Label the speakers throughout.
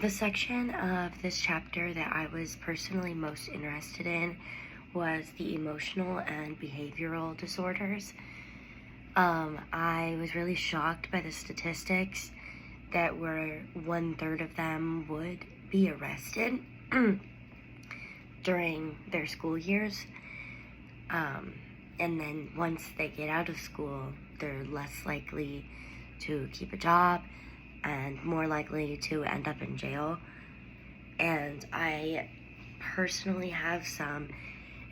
Speaker 1: The section of this chapter that I was personally most interested in was the emotional and behavioral disorders. I was really shocked by the statistics that were 1/3 of them would be arrested during their school years. And then once they get out of school, they're less likely to keep a job and more likely to end up in jail. And I personally have some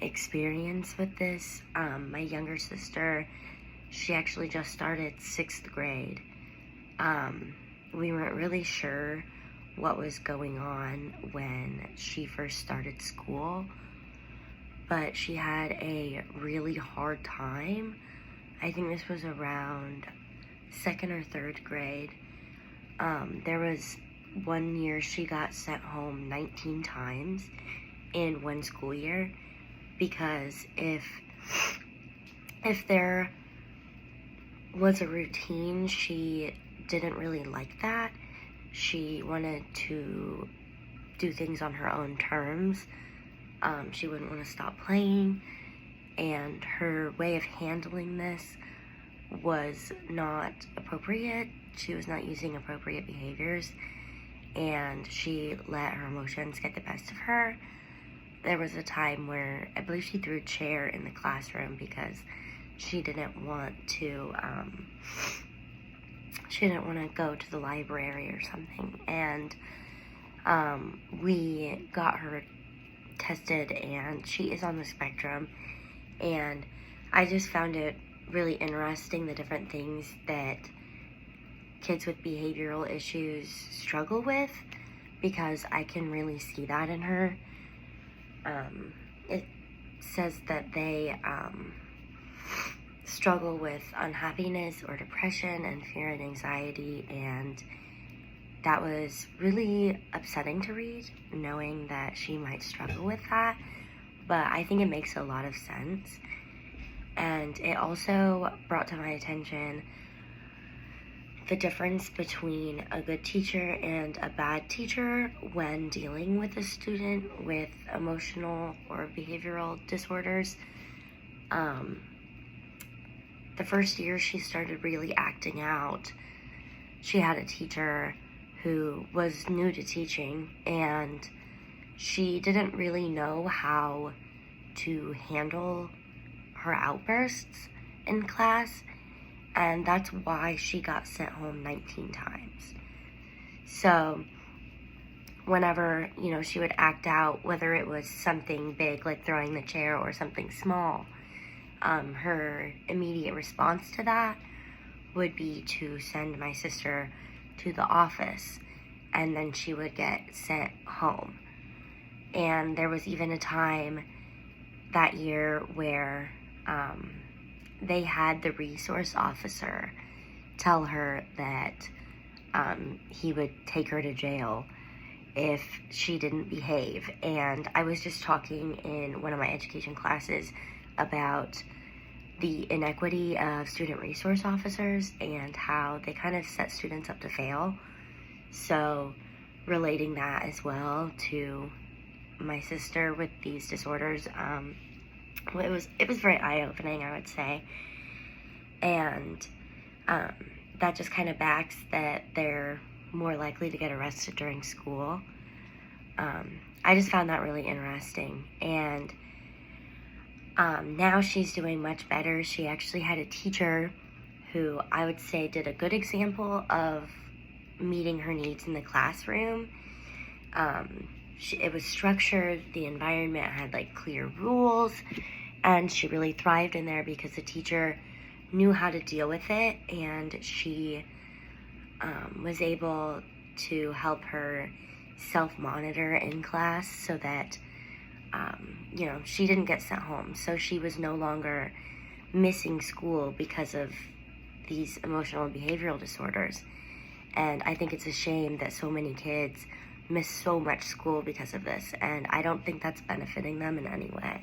Speaker 1: experience with this. My younger sister, she actually just started 6th grade. We weren't really sure what was going on when she first started school, but she had a really hard time. I think this was around 2nd or 3rd grade. There was one year she got sent home 19 times in one school year, because if there was a routine, she didn't really like that. She wanted to do things on her own terms. She wouldn't want to stop playing, and her way of handling this was not appropriate. She was not using appropriate behaviors, and she let her emotions get the best of her. There was a time where I believe she threw a chair in the classroom because she didn't want to go to the library or something. And we got her tested, and she is on the spectrum. And I just found it really interesting, the different things that kids with behavioral issues struggle with, because I can really see that in her. It says that they struggle with unhappiness or depression and fear and anxiety, and that was really upsetting to read, knowing that she might struggle with that. But I think it makes a lot of sense. And it also brought to my attention the difference between a good teacher and a bad teacher when dealing with a student with emotional or behavioral disorders. The first year she started really acting out, she had a teacher who was new to teaching, and she didn't really know how to handle her outbursts in class, and that's why she got sent home 19 times. So whenever, she would act out, whether it was something big like throwing the chair or something small, her immediate response to that would be to send my sister to the office, and then she would get sent home. And there was even a time that year where they had the resource officer tell her that he would take her to jail if she didn't behave. And I was just talking in one of my education classes about the inequity of student resource officers and how they kind of set students up to fail. So relating that as well to my sister with these disorders, it was very eye-opening, I would say. And that just kind of backs that they're more likely to get arrested during school. I just found that really interesting. And now she's doing much better. She actually had a teacher who I would say did a good example of meeting her needs in the classroom. It was structured, the environment had clear rules, and she really thrived in there because the teacher knew how to deal with it, and she was able to help her self-monitor in class so that she didn't get sent home. So she was no longer missing school because of these emotional and behavioral disorders. And I think it's a shame that so many kids miss so much school because of this, and I don't think that's benefiting them in any way.